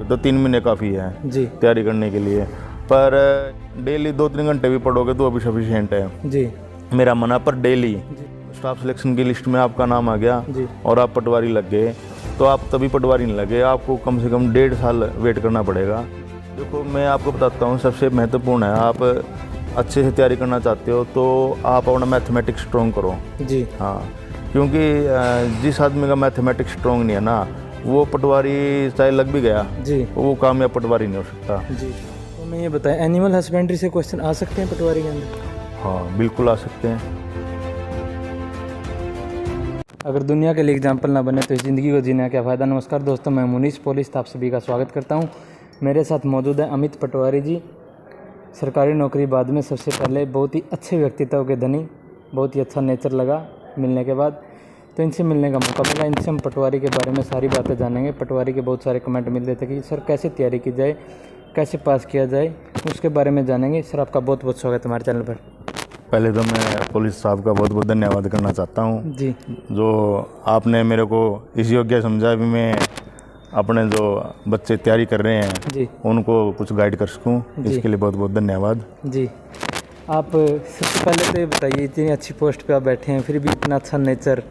तो 3 महीने काफ़ी है जी तैयारी करने के लिए। पर डेली 2-3 घंटे भी पढ़ोगे तो अभी सफिशिएंट है जी मेरा मानना। पर डेली स्टाफ सिलेक्शन की लिस्ट में आपका नाम आ गया जी और आप पटवारी लग गए तो आप तभी पटवारी नहीं लगे, आपको कम से कम 1.5 साल वेट करना पड़ेगा। देखो मैं आपको बताता हूँ, सबसे महत्वपूर्ण है, आप अच्छे से तैयारी करना चाहते हो तो आप अपना मैथमेटिक्स स्ट्रॉन्ग करो। जी हाँ, क्योंकि जिस आदमी का मैथमेटिक्स स्ट्रॉन्ग नहीं है ना, वो पटवारी चाहे लग भी गया जी वो कामयाब पटवारी नहीं हो सकता। जी। तो मैं ये बताएं, एनिमल हस्बेंड्री से क्वेश्चन आ सकते हैं पटवारी के अंदर? हाँ बिल्कुल आ सकते हैं। अगर दुनिया के लिए एग्जाम्पल ना बने तो इस ज़िंदगी को जीने का क्या फ़ायदा। नमस्कार दोस्तों, मैं मुनीश पोलिस आप सभी का स्वागत करता हूं। मेरे साथ मौजूद है अमित पटवारी जी, सरकारी नौकरी बाद में सबसे पहले बहुत ही अच्छे व्यक्तित्व के धनी, बहुत ही अच्छा नेचर लगा मिलने के बाद, तो इनसे मिलने का मौका मिला। इनसे हम पटवारी के बारे में सारी बातें जानेंगे। पटवारी के बहुत सारे कमेंट मिलते थे कि सर कैसे तैयारी की जाए, कैसे पास किया जाए, उसके बारे में जानेंगे। सर आपका बहुत बहुत स्वागत है हमारे चैनल पर। पहले तो मैं पुलिस साहब का बहुत बहुत धन्यवाद करना चाहता हूँ जी जो आपने मेरे को इस योग्य समझा भी मैं अपने जो बच्चे तैयारी कर रहे हैं जी उनको कुछ गाइड कर सकूँ, जी। इसके लिए बहुत बहुत धन्यवाद। जी। आप सबसे पहले तो ये बताइए, इतनी अच्छी पोस्ट पे आप बैठे हैं फिर भी इतना अच्छा नेचर,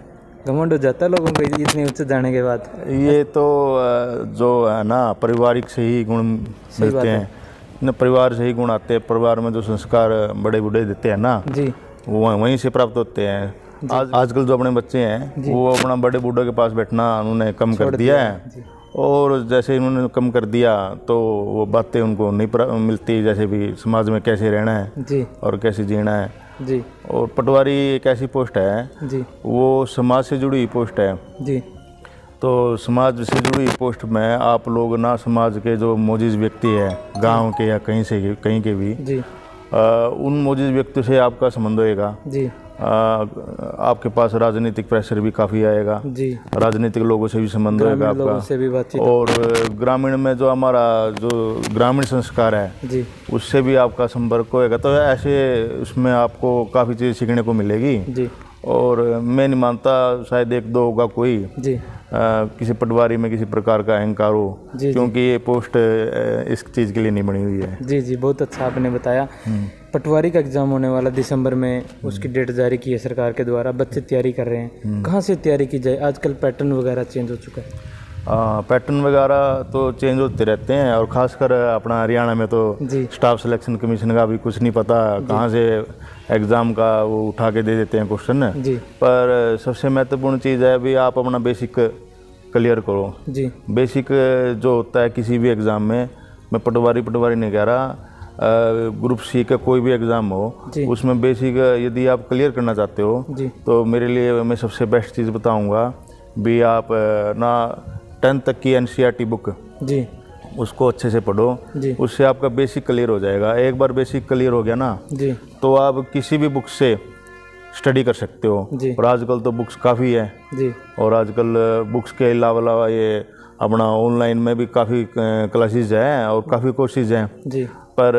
घमंड हो जाता है लोगों को इतने ऊंचे जाने के बाद? ये तो जो है ना, पारिवारिक से ही गुण मिलते हैं न, परिवार से ही गुण आते हैं। परिवार में जो संस्कार बड़े बूढ़े देते हैं ना, जी वो वहीं से प्राप्त होते हैं। आजकल जो अपने बच्चे हैं वो अपना बड़े बूढ़ों के पास बैठना उन्होंने कम कर दिया है, और जैसे इन्होंने कम कर दिया तो वो बातें उनको नहीं मिलती, जैसे भी समाज में कैसे रहना है जी और कैसे जीना है जी। और पटवारी एक ऐसी पोस्ट है जी वो समाज से जुड़ी हुई पोस्ट है। जी तो समाज से जुड़ी हुई पोस्ट में आप लोग ना समाज के जो मौजूद व्यक्ति है गांव के या कहीं के भी जी उन मौजूद व्यक्तियों से आपका संबंध होएगा जी आपके पास राजनीतिक प्रेशर भी काफ़ी आएगा, जी, राजनीतिक लोगों से भी संबंध होएगा ग्रामीण लोगों आपका, से भी बातचीत, और ग्रामीण में जो हमारा जो ग्रामीण संस्कार है जी उससे भी आपका संपर्क होएगा। तो ऐसे उसमें आपको काफ़ी चीज़ सीखने को मिलेगी। जी और मैं नहीं मानता शायद एक दो होगा कोई जी किसी पटवारी में किसी प्रकार का अहंकार हो, जी, क्योंकि ये पोस्ट इस चीज़ के लिए नहीं बनी हुई है। जी जी, बहुत अच्छा आपने बताया। पटवारी का एग्ज़ाम होने वाला दिसंबर में, उसकी डेट जारी की है सरकार के द्वारा, बच्चे तैयारी कर रहे हैं। कहाँ से तैयारी की जाए? आजकल पैटर्न वगैरह चेंज हो चुका है। पैटर्न वगैरह तो चेंज होते रहते हैं, और ख़ासकर अपना हरियाणा में तो स्टाफ सिलेक्शन कमीशन का भी कुछ नहीं पता, कहाँ से एग्ज़ाम का वो उठा के दे देते हैं क्वेश्चन। पर सबसे महत्वपूर्ण चीज़ है भी आप अपना बेसिक क्लियर करो जी। बेसिक जो होता है किसी भी एग्ज़ाम में, मैं पटवारी नहीं कह रहा, ग्रुप सी का कोई भी एग्ज़ाम हो उसमें बेसिक यदि आप क्लियर करना चाहते हो तो मेरे लिए मैं सबसे बेस्ट चीज़ बताऊँगा भी आप ना 10th तक की NCERT बुक जी उसको अच्छे से पढ़ो, उससे आपका बेसिक क्लियर हो जाएगा। एक बार बेसिक क्लियर हो गया ना जी तो आप किसी भी बुक से स्टडी कर सकते हो। और आजकल तो बुक्स काफ़ी है जी, और आजकल बुक्स के अलावा ये अपना ऑनलाइन में भी काफ़ी क्लासेस हैं और काफ़ी कोर्सेज हैं जी। पर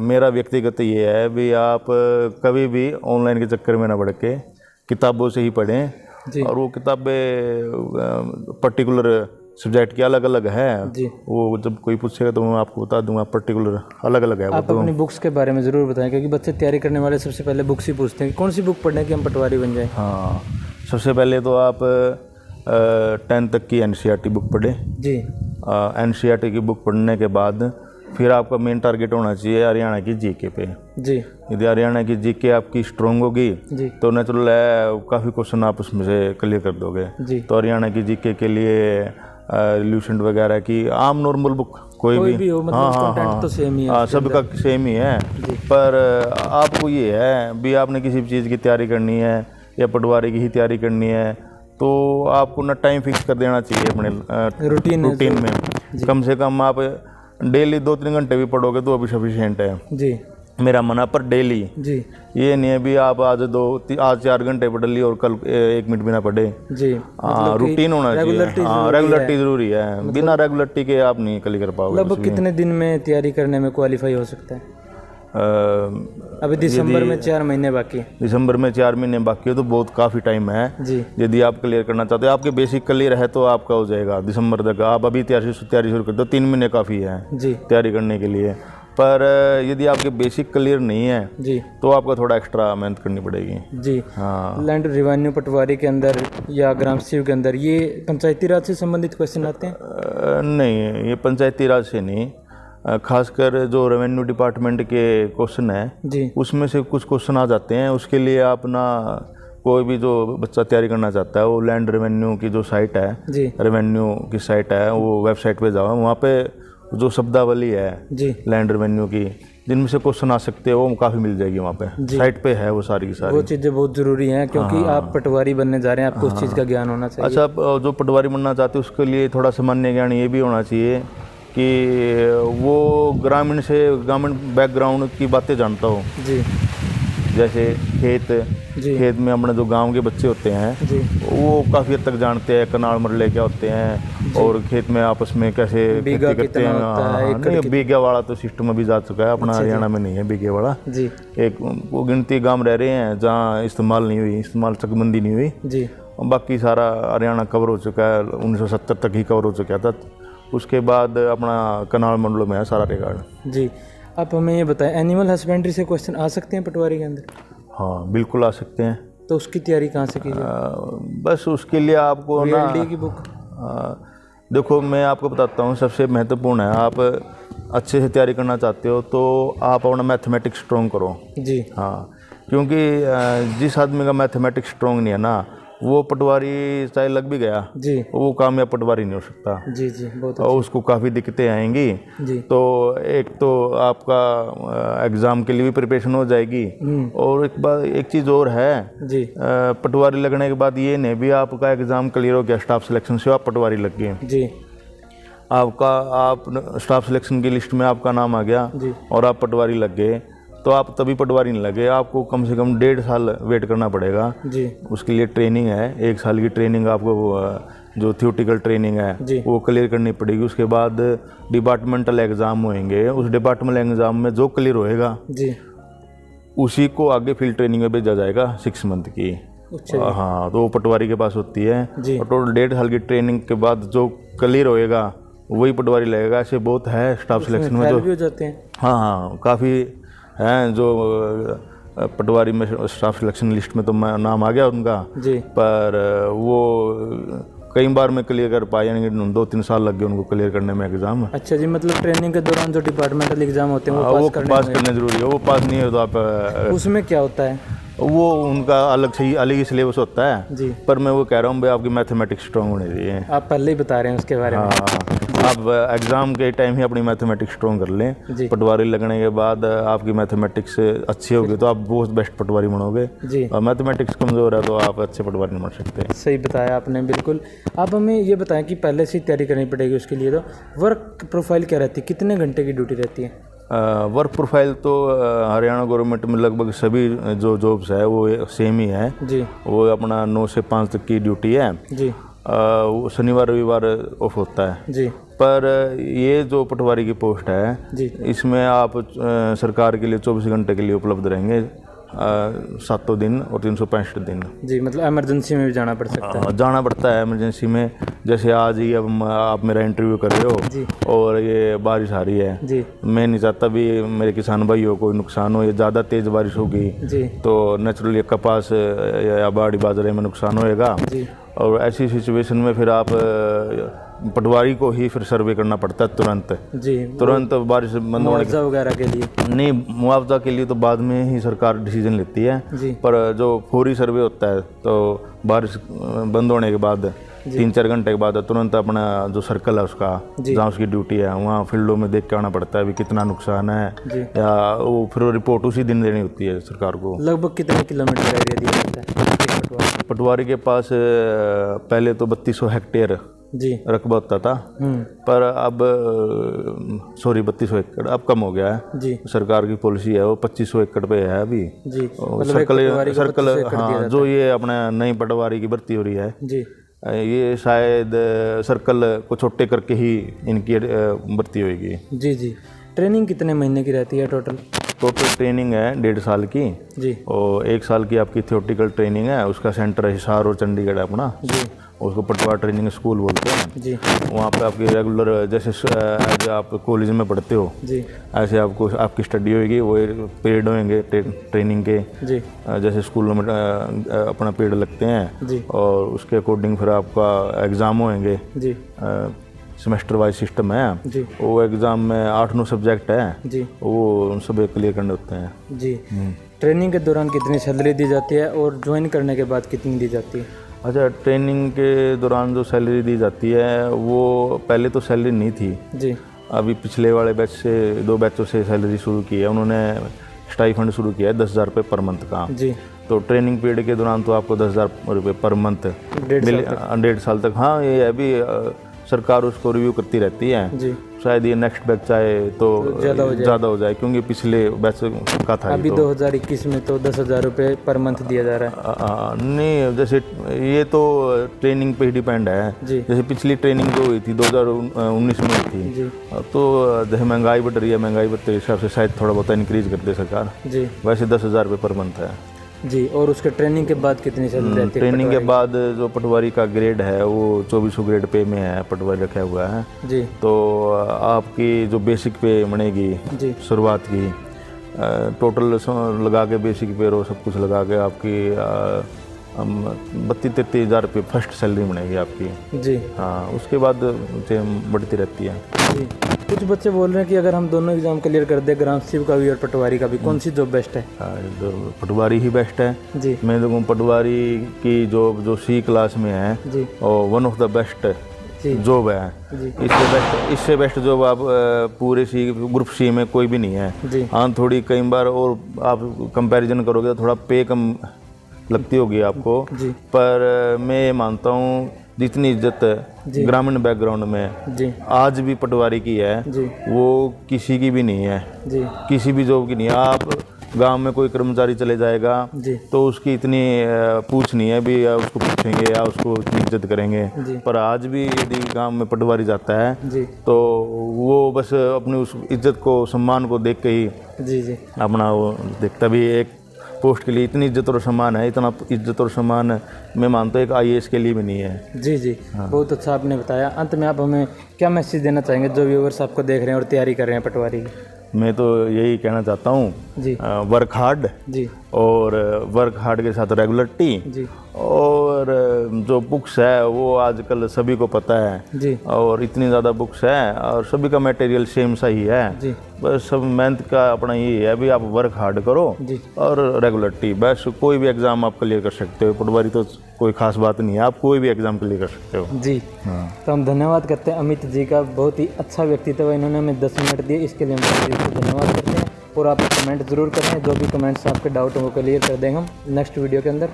मेरा व्यक्तिगत ये है भी आप कभी भी ऑनलाइन के चक्कर में ना पड़ के किताबों से ही पढ़ें। और वो किताबें पर्टिकुलर सब्जेक्ट की अलग अलग है, वो जब कोई पूछेगा तो मैं आपको बता दूंगा पर्टिकुलर अलग अलग है। आप अपनी बुक्स के बारे में ज़रूर बताएं, क्योंकि बच्चे तैयारी करने वाले सबसे पहले बुक्स ही पूछते हैं कि कौन सी बुक पढ़ने की हम पटवारी बन जाएं। हाँ, सबसे पहले तो आप 10th तक की NCERT बुक पढ़ें जी। NCERT की बुक पढ़ने के बाद फिर आपका मेन टारगेट होना चाहिए हरियाणा की GK पे जी। यदि हरियाणा की GK आपकी स्ट्रॉन्ग होगी तो नेचुरल है काफ़ी क्वेश्चन आप उसमें से क्लियर कर दोगे जी। तो हरियाणा की GK के लिए रिल्यूशेंट वगैरह की आम नॉर्मल बुक कोई भी हो, मतलब कंटेंट तो सेम ही है, सबका सेम ही है। पर आपको ये है भी आपने किसी भी चीज़ की तैयारी करनी है या पटवारी की ही तैयारी करनी है तो आपको ना टाइम फिक्स कर देना चाहिए अपने रूटीन में। कम से कम आप डेली 2-3 घंटे भी पढ़ोगे तो अभी सफिशिएंट है जी, मेरा मानना। पर डेली जी, ये नहीं है भी आप आज 4 घंटे पढ़ ली और कल 1 मिनट भी ना पढ़े जी। रूटीन होना चाहिए। रेगुलरिटी जरूरी है, बिना रेगुलरिटी के आप नहीं क्लियर कर पाओगे। लगभग कितने दिन में तैयारी करने में क्वालिफाई हो सकता है? अभी दिसंबर में 4 महीने बाकी। दिसंबर में 4 महीने बाकी हो तो बहुत काफ़ी टाइम है जी। यदि आप क्लियर करना चाहते हो, आपके बेसिक क्लियर है तो आपका हो जाएगा दिसंबर तक। आप अभी तैयारी शुरू कर दो, 3 महीने काफ़ी है जी तैयारी करने के लिए। पर यदि आपके बेसिक क्लियर नहीं है जी तो आपको थोड़ा एक्स्ट्रा मेहनत करनी पड़ेगी। जी। हाँ, लैंड रिवेन्यू पटवारी के अंदर या ग्राम सेवक के अंदर ये पंचायती राज से संबंधित क्वेश्चन आते हैं? नहीं, ये पंचायती राज से नहीं, खासकर जो रेवेन्यू डिपार्टमेंट के क्वेश्चन है जी उसमें से कुछ क्वेश्चन आ जाते हैं। उसके लिए आप ना कोई भी जो बच्चा तैयारी करना चाहता है वो लैंड रेवेन्यू की जो साइट है, जी रेवेन्यू की साइट है, वो वेबसाइट पे जाओ, वहाँ पे जो शब्दावली है जी लैंड रेवेन्यू की जिनमें से क्वेश्चन आ सकते हैं वो काफ़ी मिल जाएगी वहाँ पे, साइट पे है वो सारी की सारी। वो चीज़ें बहुत ज़रूरी हैं क्योंकि आप पटवारी बनने जा रहे हैं, आपको उस चीज़ का ज्ञान होना चाहिए। अच्छा, आप जो पटवारी बनना चाहते हैं उसके लिए थोड़ा सामान्य ज्ञान ये भी होना चाहिए कि वो ग्रामीण बैकग्राउंड की बातें जानता हो। जी जैसे जी खेत में अपने जो गांव के बच्चे होते हैं जी वो काफ़ी हद तक जानते हैं कनाल मरले क्या होते हैं और खेत में आपस में कैसे बीघा खेती करते कितना हैं। होता है, हाँ, नहीं, बीघा वाला तो सिस्टम अभी जा चुका है, अपना हरियाणा में नहीं है बीघे वाला। जी एक वो गिनती गांव रह रहे हैं जहाँ इस्तेमाल चकबंदी नहीं हुई, जी बाकी सारा हरियाणा कवर हो चुका है। 1970 तक ही कवर हो चुका था, उसके बाद अपना कनाल मंडलों में है सारा रिकॉर्ड। जी। आप हमें ये बताएं, एनिमल हस्बेंड्री से क्वेश्चन आ सकते हैं पटवारी के अंदर? हाँ, बिल्कुल आ सकते हैं। तो उसकी तैयारी कहाँ से कीजिए? बस उसके लिए आपको ना VLD की बुक? देखो, मैं आपको बताता हूँ, सबसे महत्वपूर्ण है, आप अच्छे से तैयारी करना चाहते हो तो आप अपना मैथमेटिक्स स्ट्रॉन्ग करो। जी हाँ, क्योंकि जिस आदमी का मैथमेटिक्स स्ट्रॉन्ग नहीं है ना, वो पटवारी चाहे लग भी गया जी वो कामयाब पटवारी नहीं हो सकता जी जी बहुत और उसको काफ़ी दिक्कतें आएंगी। जी तो एक तो आपका एग्ज़ाम के लिए भी प्रिपरेशन हो जाएगी और एक चीज़ और है जी पटवारी लगने के बाद ये नहीं भी आपका एग्ज़ाम क्लियर हो गया स्टाफ सिलेक्शन से आप पटवारी लग गए, जी आप स्टाफ सिलेक्शन की लिस्ट में आपका नाम आ गया जी और आप पटवारी लग गए तो आप तभी पटवारी नहीं लगे, आपको कम से कम 1.5 साल वेट करना पड़ेगा। जी उसके लिए ट्रेनिंग है, 1 साल की ट्रेनिंग आपको जो थियोटिकल ट्रेनिंग है वो क्लियर करनी पड़ेगी। उसके बाद डिपार्टमेंटल एग्ज़ाम होंगे, उस डिपार्टमेंटल एग्ज़ाम में जो क्लियर होएगा जी उसी को आगे फील्ड ट्रेनिंग में भेजा जाएगा 6 मंथ की। हाँ, तो वो पटवारी के पास होती है और टोटल 1.5 साल की ट्रेनिंग के बाद जो क्लियर होएगा वही पटवारी लगेगा। ऐसे बहुत है स्टाफ सिलेक्शन में जो भी हो जाते हैं। हाँ, काफ़ी हैं जो पटवारी में स्टाफ सिलेक्शन लिस्ट में तो नाम आ गया उनका जी पर वो कई बार में क्लियर कर पाए, यानी 2-3 साल लग गए उनको क्लियर करने में एग्ज़ाम। अच्छा जी, मतलब ट्रेनिंग के दौरान जो डिपार्टमेंटल एग्जाम होते हैं वो पास करने ज़रूरी है। वो पास नहीं है तो आप उसमें क्या होता है? वो उनका अलग ही सिलेबस होता है जी, पर मैं वो कह रहा हूँ भाई आपकी मैथमेटिक्स स्ट्रॉन्ग होनी चाहिए। आप पहले ही बता रहे हैं उसके बारे में। आप एग्ज़ाम के टाइम ही अपनी मैथमेटिक्स स्ट्रॉन्ग कर लें, पटवारी लगने के बाद आपकी मैथमेटिक्स अच्छी होगी तो आप बहुत बेस्ट पटवारी बनोगे जी। और मैथमेटिक्स कमज़ोर है तो आप अच्छे पटवारी नहीं बन सकते। सही बताया आपने बिल्कुल। आप हमें ये बताएं कि पहले से ही तैयारी करनी पड़ेगी उसके लिए, तो वर्क प्रोफाइल क्या रहती है, कितने घंटे की ड्यूटी रहती है? वर्क प्रोफाइल तो हरियाणा गवर्नमेंट में लगभग सभी जो जॉब्स है वो सेम ही है जी। वो अपना 9 से 5 तक की ड्यूटी है जी। वो शनिवार रविवार ऑफ होता है जी। पर ये जो पटवारी की पोस्ट है जी। इसमें आप सरकार के लिए 24 घंटे के लिए उपलब्ध रहेंगे, 7 दिन और 365 दिन। जी, मतलब इमरजेंसी में भी जाना पड़ सकता है? जाना पड़ता है इमरजेंसी में। जैसे आज ही अब आप मेरा इंटरव्यू कर रहे जी। हो और ये बारिश आ रही है जी। मैं नहीं चाहता भी मेरे किसान भाई हो कोई नुकसान हो, ये ज़्यादा तेज़ बारिश होगी जी। तो नेचुरली कपास या बाड़ी बाजरे में नुकसान होएगा जी। और ऐसी सिचुएशन में फिर आप पटवारी को ही फिर सर्वे करना पड़ता है तुरंत बारिश बंद होने मुआवजा वगैरह के लिए नहीं, मुआवजा के लिए तो बाद में ही सरकार डिसीजन लेती है जी। पर जो फौरी सर्वे होता है तो बारिश बंद होने के बाद 3-4 घंटे के बाद तुरंत अपना जो सर्कल है उसका जहाँ उसकी ड्यूटी है वहाँ फील्डों में देख के आना पड़ता है भी कितना नुकसान है या वो फिर रिपोर्ट उसी दिन देनी होती है सरकार को। लगभग कितने किलोमीटर एरिया दिया जाता है पटवारी के पास? पहले तो 3200 हेक्टेयर जी रकबा होता था पर अब 3200 एकड़ अब कम हो गया है जी। सरकार की पॉलिसी है वो 2500 एकड़ पे है अभी जी। सर्कल हाँ, जो ये अपना नई पटवारी की भर्ती हो रही है जी, ये शायद सर्कल को छोटे करके ही इनकी भर्ती होगी। जी जी। ट्रेनिंग कितने महीने की रहती है टोटल? टोटल ट्रेनिंग है 1.5 साल की जी और 1 साल की आपकी थियोरेटिकल ट्रेनिंग है। उसका सेंटर है हिसार और चंडीगढ़ है अपना, जी उसको पटवार ट्रेनिंग स्कूल बोलते हैं जी वहाँ पे आपकी रेगुलर जैसे एज आप कॉलेज में पढ़ते हो जी ऐसे आपको आपकी स्टडी होएगी, वो पीरियड होंगे ट्रेनिंग के जी जैसे स्कूलों में अपना पीरियड लगते हैं जी और उसके अकॉर्डिंग फिर आपका एग्ज़ाम होएंगे। जी सेमेस्टर वाइज सिस्टम है, जी वो एग्ज़ाम में 8-9 सब्जेक्ट है, जी वो सब क्लियर करने होते हैं। जी ट्रेनिंग के दौरान कितनी सैलरी दी जाती है और ज्वाइन करने के बाद कितनी दी जाती है? अच्छा, ट्रेनिंग के दौरान जो सैलरी दी जाती है वो पहले तो सैलरी नहीं थी, जी अभी पिछले वाले बैच से 2 बैचों से सैलरी शुरू की है उन्होंने। स्टाइफंड शुरू किया है 10,000 रुपये पर मंथ का। जी तो ट्रेनिंग पीरियड के दौरान तो आपको 10,000 रुपये पर मंथ 1.5 साल तक। हाँ, ये अभी सरकार उसको रिव्यू करती रहती है, जी शायद ये नेक्स्ट बैच आए तो ज़्यादा हो जाए क्योंकि पिछले बैच का था अभी 2021 में तो 10,000 रुपये पर मंथ दिया जा रहा है। नहीं, जैसे ये तो ट्रेनिंग पे ही डिपेंड है। जी जैसे पिछली ट्रेनिंग जो हुई थी 2019 में हुई थी, जी तो जैसे महंगाई बढ़ रही है, महंगाई बढ़ते हिसाब से शायद थोड़ा बहुत इंक्रीज कर दे सरकार। जी वैसे 10,000 रुपये पर मंथ है जी। और उसके ट्रेनिंग के बाद कितनी सैलरी रहती है? ट्रेनिंग के बाद जो पटवारी का ग्रेड है वो 2400 ग्रेड पे में है, पटवारी रखा हुआ है। जी तो आपकी जो बेसिक पे बनेगी जी शुरुआत की, टोटल लगा के बेसिक पे और सब कुछ लगा के आपकी 32-33 हज़ार रुपये फर्स्ट सैलरी बनेगी आपकी। जी हाँ, उसके बाद बढ़ती रहती है। जी। कुछ बच्चे बोल रहे हैं कि अगर हम दोनों एग्जाम क्लियर कर दे, ग्राम सेवक का भी और पटवारी का भी, कौन सी जॉब बेस्ट है? तो पटवारी ही बेस्ट है। जी मैं देखूँ पटवारी की जॉब जो C क्लास में है जी और वन ऑफ द बेस्ट जी जॉब है। जी इससे बेस्ट जॉब आप पूरे ग्रुप C में कोई भी नहीं है। जी हाँ, थोड़ी कई बार और आप कंपैरिजन करोगे तो थोड़ा पे कम लगती होगी आपको, जी पर मैं ये मानता हूँ जितनी इज्जत ग्रामीण बैकग्राउंड में जी आज भी पटवारी की है जी वो किसी की भी नहीं है, जी किसी भी जॉब की नहीं है। आप गांव में कोई कर्मचारी चले जाएगा जी तो उसकी इतनी पूछ नहीं है भी, या उसको पूछेंगे या उसको इतनी इज्जत करेंगे। जी पर आज भी यदि गांव में पटवारी जाता है जी तो वो बस अपनी उस इज्जत को सम्मान को देख के ही जी जी अपना वो देखता भी। एक पोस्ट के लिए इतनी इज्जत और सम्मान है, इतना इज्जत और सम्मान मैं मानता हूँ एक IAS के लिए भी नहीं है। जी जी। बहुत अच्छा आपने बताया। अंत में आप हमें क्या मैसेज देना चाहेंगे जो व्यूअर्स आपको देख रहे हैं और तैयारी कर रहे हैं पटवारी की? मैं तो यही कहना चाहता हूँ, जी वर्क हार्ड, जी और वर्क हार्ड के साथ रेगुलरिटी, जी और जो बुक्स है वो आजकल सभी को पता है जी और इतनी ज़्यादा बुक्स है और सभी का मटेरियल सेम सा ही है। जी बस सब मेहनत का अपना ये है भी, आप वर्क हार्ड करो जी और रेगुलरिटी, बस कोई भी एग्ज़ाम आप क्लियर कर सकते हो। पटवारी तो कोई खास बात नहीं है, आप कोई भी एग्ज़ाम क्लियर कर सकते हो। जी। हाँ। तो हम धन्यवाद करते हैं अमित जी का, बहुत ही अच्छा व्यक्तित्व है, इन्होंने हमें 10 मिनट दिए, इसके लिए हम धन्यवाद करते हैं। और आप कमेंट ज़रूर करें, जो भी कमेंट्स आपके डाउट हो वो क्लियर कर देंगे हम नेक्स्ट वीडियो के अंदर।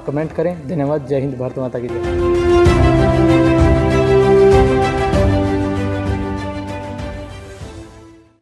कमेंट करें। धन्यवाद। जय हिंद, भारत माता की जय।